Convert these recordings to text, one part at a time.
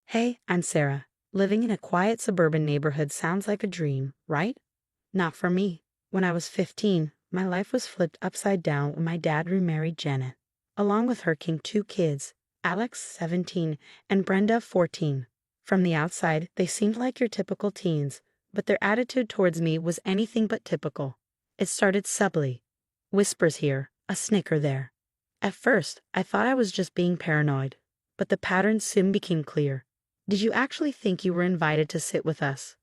Hey, I'm Sarah. Living in a quiet suburban neighborhood sounds like a dream, right? Not for me. When I was 15, my life was flipped upside down when my dad remarried Janet. Along with her came two kids, Alex, 17, and Brenda, 14. From the outside, they seemed like your typical teens, but their attitude towards me was anything but typical. It started subtly. Whispers here, a snicker there. At first, I thought I was just being paranoid, but the pattern soon became clear. Did you actually think you were invited to sit with us?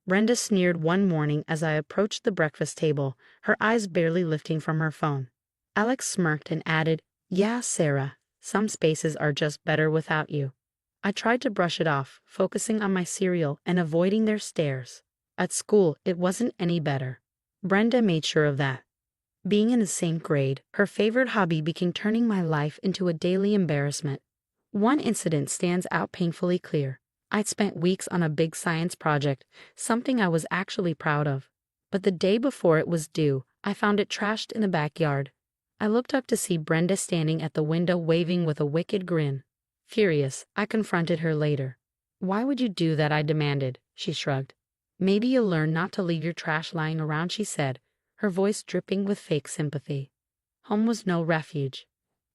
Brenda sneered one morning as I approached the breakfast table, her eyes barely lifting from her phone. Alex smirked and added, "Yeah, Sarah, some spaces are just better without you." I tried to brush it off, focusing on my cereal and avoiding their stares. At school, it wasn't any better. Brenda made sure of that. Being in the same grade, her favorite hobby became turning my life into a daily embarrassment. One incident stands out painfully clear. I'd spent weeks on a big science project, something I was actually proud of. But the day before it was due, I found it trashed in the backyard. I looked up to see Brenda standing at the window waving with a wicked grin. Furious, I confronted her later. "Why would you do that?" I demanded. She shrugged. "Maybe you'll learn not to leave your trash lying around," she said, her voice dripping with fake sympathy. Home was no refuge.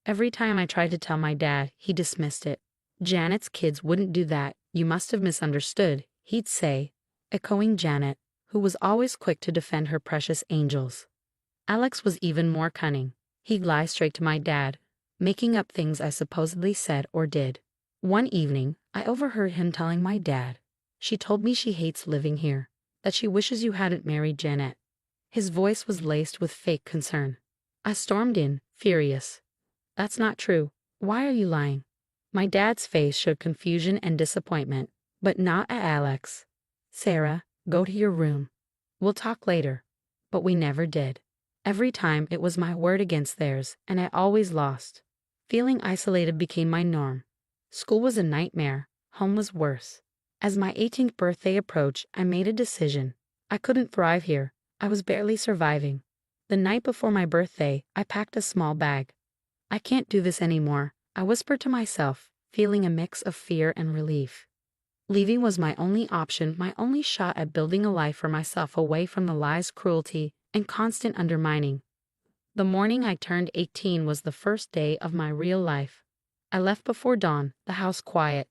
Every time I tried to tell my dad, he dismissed it. "Janet's kids wouldn't do that. You must have misunderstood," he'd say, echoing Janet, who was always quick to defend her precious angels. Alex was even more cunning. He'd lie straight to my dad, making up things I supposedly said or did. One evening, I overheard him telling my dad, "She told me she hates living here, that she wishes you hadn't married Janet." His voice was laced with fake concern. I stormed in, furious. "That's not true. Why are you lying?" My dad's face showed confusion and disappointment, but not at Alex. "Sarah, go to your room. We'll talk later." But we never did. Every time it was my word against theirs, and I always lost. Feeling isolated became my norm. School was a nightmare. Home was worse. As my 18th birthday approached, I made a decision. I couldn't thrive here. I was barely surviving. The night before my birthday, I packed a small bag. "I can't do this anymore," I whispered to myself, feeling a mix of fear and relief. Leaving was my only option, my only shot at building a life for myself away from the lies, cruelty, and constant undermining. The morning I turned 18 was the first day of my real life. I left before dawn, the house quiet.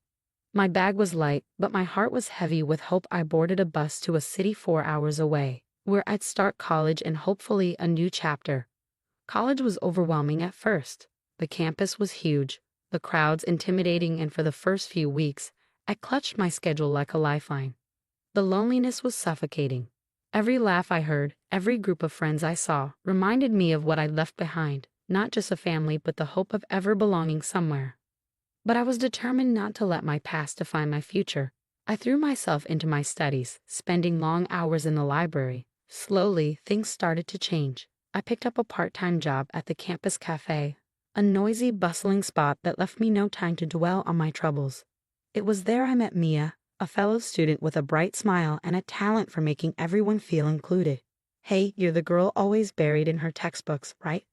My bag was light, but my heart was heavy with hope. I boarded a bus to a city 4 hours away, where I'd start college and hopefully a new chapter. College was overwhelming at first. The campus was huge, the crowds intimidating, and for the first few weeks, I clutched my schedule like a lifeline. The loneliness was suffocating. Every laugh I heard, every group of friends I saw, reminded me of what I'd left behind, not just a family but the hope of ever belonging somewhere. But I was determined not to let my past define my future. I threw myself into my studies, spending long hours in the library. Slowly, things started to change. I picked up a part-time job at the campus cafe, a noisy, bustling spot that left me no time to dwell on my troubles. It was there I met Mia, a fellow student with a bright smile and a talent for making everyone feel included. "Hey, you're the girl always buried in her textbooks, right?"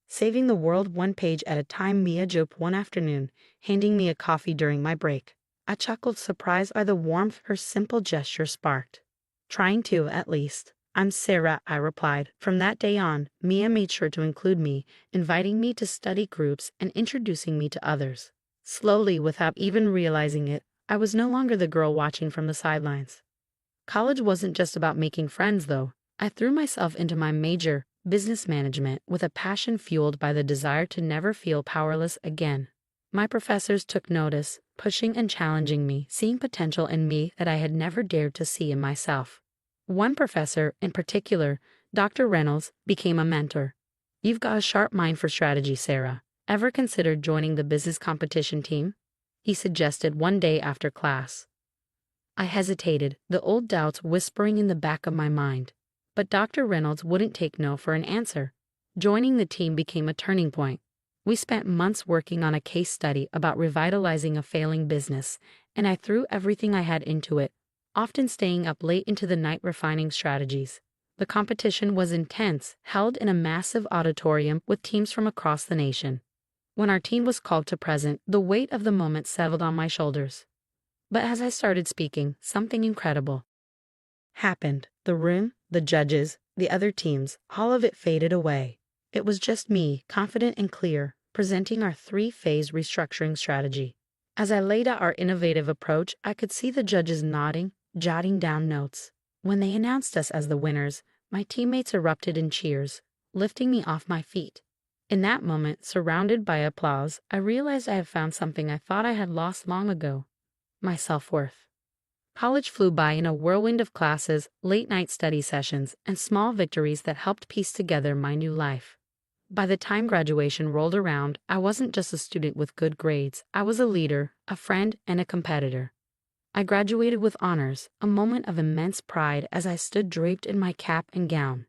Saving the world one page at a time, Mia joked one afternoon, handing me a coffee during my break. I chuckled, surprised by the warmth her simple gesture sparked. "Trying to, at least." "I'm Sarah," I replied. From that day on, Mia made sure to include me, inviting me to study groups and introducing me to others. Slowly, without even realizing it, I was no longer the girl watching from the sidelines. College wasn't just about making friends, though. I threw myself into my major, business management, with a passion fueled by the desire to never feel powerless again. My professors took notice, pushing and challenging me, seeing potential in me that I had never dared to see in myself. One professor, in particular, Dr. Reynolds, became a mentor. "You've got a sharp mind for strategy, Sarah. Ever considered joining the business competition team?" he suggested one day after class. I hesitated, the old doubts whispering in the back of my mind. But Dr. Reynolds wouldn't take no for an answer. Joining the team became a turning point. We spent months working on a case study about revitalizing a failing business, and I threw everything I had into it, often staying up late into the night refining strategies. The competition was intense, held in a massive auditorium with teams from across the nation. When our team was called to present, the weight of the moment settled on my shoulders. But as I started speaking, something incredible happened. The room, the judges, the other teams, all of it faded away. It was just me, confident and clear, presenting our three-phase restructuring strategy. As I laid out our innovative approach, I could see the judges nodding, jotting down notes. When they announced us as the winners, my teammates erupted in cheers, lifting me off my feet. In that moment, surrounded by applause, I realized I had found something I thought I had lost long ago: my self-worth. College flew by in a whirlwind of classes, late-night study sessions, and small victories that helped piece together my new life. By the time graduation rolled around, I wasn't just a student with good grades. I was a leader, a friend, and a competitor. I graduated with honors, a moment of immense pride as I stood draped in my cap and gown.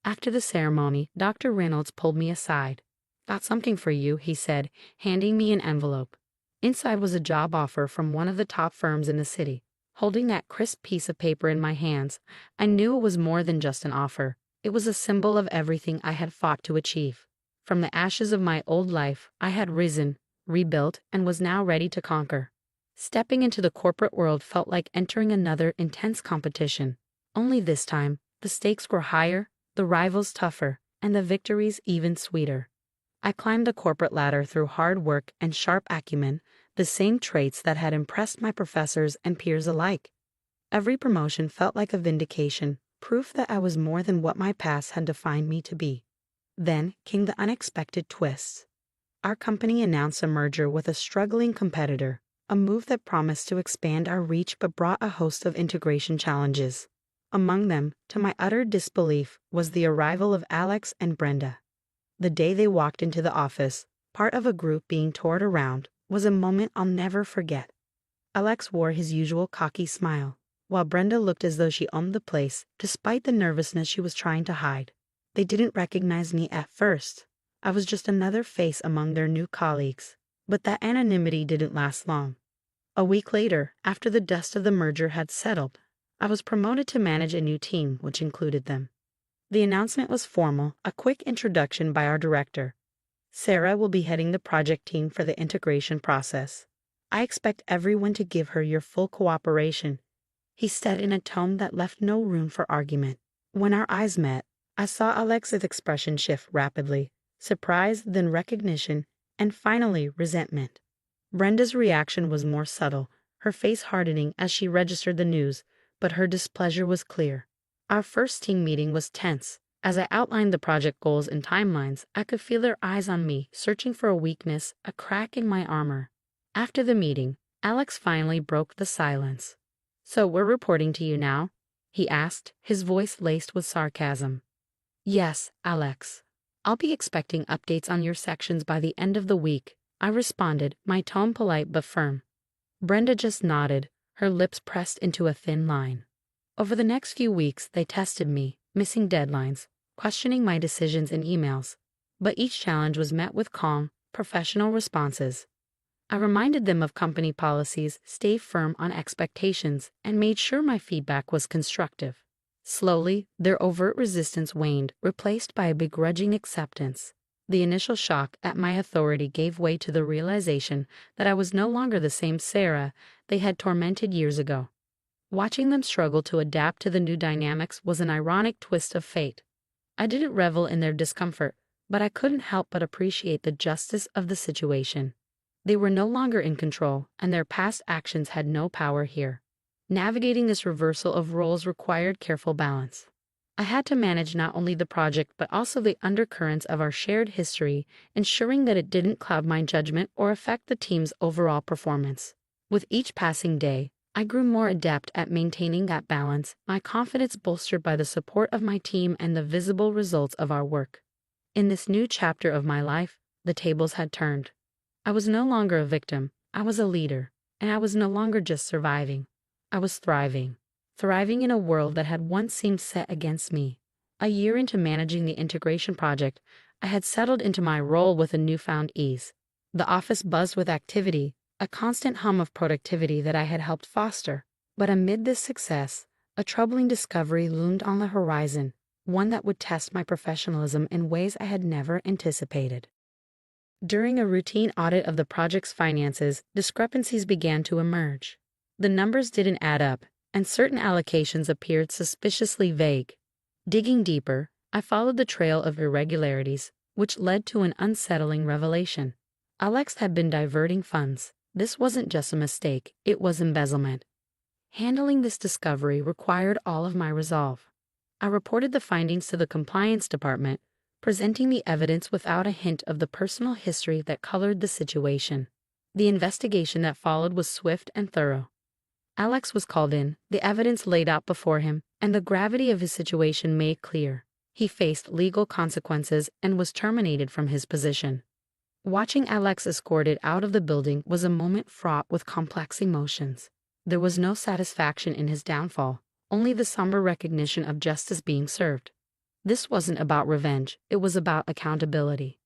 After the ceremony, Dr. Reynolds pulled me aside. "Got something for you," he said, handing me an envelope. Inside was a job offer from one of the top firms in the city. Holding that crisp piece of paper in my hands, I knew it was more than just an offer. It was a symbol of everything I had fought to achieve. From the ashes of my old life, I had risen, rebuilt, and was now ready to conquer. Stepping into the corporate world felt like entering another intense competition. Only this time, the stakes were higher, the rivals tougher, and the victories even sweeter. I climbed the corporate ladder through hard work and sharp acumen, the same traits that had impressed my professors and peers alike. Every promotion felt like a vindication, proof that I was more than what my past had defined me to be. Then came the unexpected twists. Our company announced a merger with a struggling competitor, a move that promised to expand our reach but brought a host of integration challenges. Among them, to my utter disbelief, was the arrival of Alex and Brenda. The day they walked into the office, part of a group being toured around, was a moment I'll never forget. Alex wore his usual cocky smile, while Brenda looked as though she owned the place, despite the nervousness she was trying to hide. They didn't recognize me at first. I was just another face among their new colleagues. But that anonymity didn't last long. A week later, after the dust of the merger had settled, I was promoted to manage a new team, which included them. The announcement was formal, a quick introduction by our director. "Sarah will be heading the project team for the integration process. I expect everyone to give her your full cooperation," he said in a tone that left no room for argument. When our eyes met, I saw Alex's expression shift rapidly: surprise, then recognition, and finally resentment. Brenda's reaction was more subtle, her face hardening as she registered the news, but her displeasure was clear. Our first team meeting was tense. As I outlined the project goals and timelines, I could feel their eyes on me, searching for a weakness, a crack in my armor. After the meeting, Alex finally broke the silence. "So we're reporting to you now?" he asked, his voice laced with sarcasm. "Yes, Alex. I'll be expecting updates on your sections by the end of the week," I responded, my tone polite but firm. Brenda just nodded, her lips pressed into a thin line. Over the next few weeks, they tested me, missing deadlines, questioning my decisions in emails. But each challenge was met with calm, professional responses. I reminded them of company policies, stayed firm on expectations, and made sure my feedback was constructive. Slowly, their overt resistance waned, replaced by a begrudging acceptance. The initial shock at my authority gave way to the realization that I was no longer the same Sarah they had tormented years ago. Watching them struggle to adapt to the new dynamics was an ironic twist of fate. I didn't revel in their discomfort, but I couldn't help but appreciate the justice of the situation. They were no longer in control, and their past actions had no power here. Navigating this reversal of roles required careful balance. I had to manage not only the project but also the undercurrents of our shared history, ensuring that it didn't cloud my judgment or affect the team's overall performance. With each passing day, I grew more adept at maintaining that balance, my confidence bolstered by the support of my team and the visible results of our work. In this new chapter of my life, the tables had turned. I was no longer a victim, I was a leader, and I was no longer just surviving. I was thriving. Thriving in a world that had once seemed set against me. A year into managing the integration project, I had settled into my role with a newfound ease. The office buzzed with activity, a constant hum of productivity that I had helped foster. But amid this success, a troubling discovery loomed on the horizon, one that would test my professionalism in ways I had never anticipated. During a routine audit of the project's finances, discrepancies began to emerge. The numbers didn't add up, and certain allocations appeared suspiciously vague. Digging deeper, I followed the trail of irregularities, which led to an unsettling revelation. Alex had been diverting funds. This wasn't just a mistake, it was embezzlement. Handling this discovery required all of my resolve. I reported the findings to the compliance department, presenting the evidence without a hint of the personal history that colored the situation. The investigation that followed was swift and thorough. Alex was called in, the evidence laid out before him, and the gravity of his situation made clear. He faced legal consequences and was terminated from his position. Watching Alex escorted out of the building was a moment fraught with complex emotions. There was no satisfaction in his downfall, only the somber recognition of justice being served. This wasn't about revenge, it was about accountability.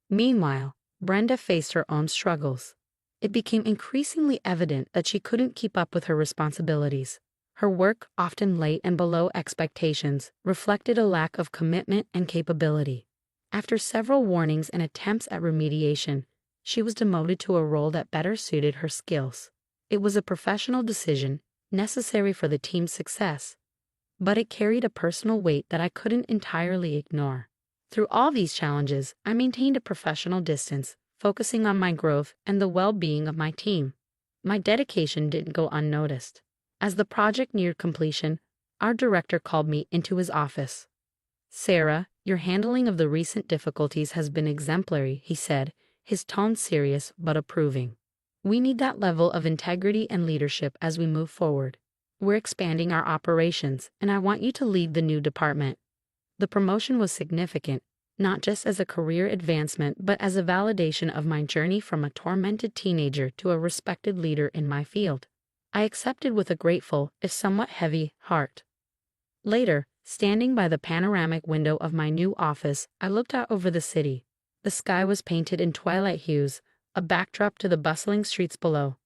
Meanwhile, Brenda faced her own struggles. It became increasingly evident that she couldn't keep up with her responsibilities. Her work, often late and below expectations, reflected a lack of commitment and capability. After several warnings and attempts at remediation, she was demoted to a role that better suited her skills. It was a professional decision, necessary for the team's success, but it carried a personal weight that I couldn't entirely ignore. Through all these challenges, I maintained a professional distance, focusing on my growth and the well-being of my team. My dedication didn't go unnoticed. As the project neared completion, our director called me into his office. "Sarah, your handling of the recent difficulties has been exemplary," he said, his tone serious but approving. "We need that level of integrity and leadership as we move forward. We're expanding our operations, and I want you to lead the new department." The promotion was significant, not just as a career advancement but as a validation of my journey from a tormented teenager to a respected leader in my field. I accepted with a grateful, if somewhat heavy, heart. Later, standing by the panoramic window of my new office, I looked out over the city. The sky was painted in twilight hues, a backdrop to the bustling streets below.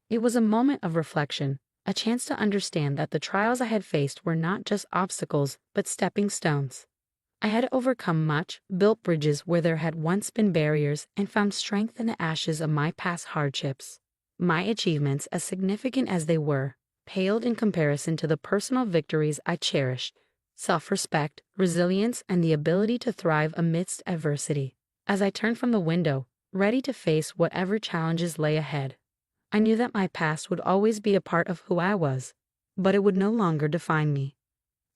It was a moment of reflection, a chance to understand that the trials I had faced were not just obstacles but stepping stones. I had overcome much, built bridges where there had once been barriers, and found strength in the ashes of my past hardships. My achievements, as significant as they were, paled in comparison to the personal victories I cherished: self-respect, resilience, and the ability to thrive amidst adversity. As I turned from the window, ready to face whatever challenges lay ahead, I knew that my past would always be a part of who I was, but it would no longer define me.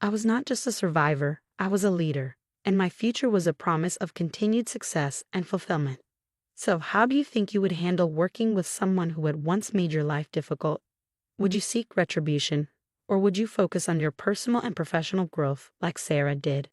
I was not just a survivor, I was a leader, and my future was a promise of continued success and fulfillment. So, how do you think you would handle working with someone who had once made your life difficult? Would you seek retribution, or would you focus on your personal and professional growth like Sarah did?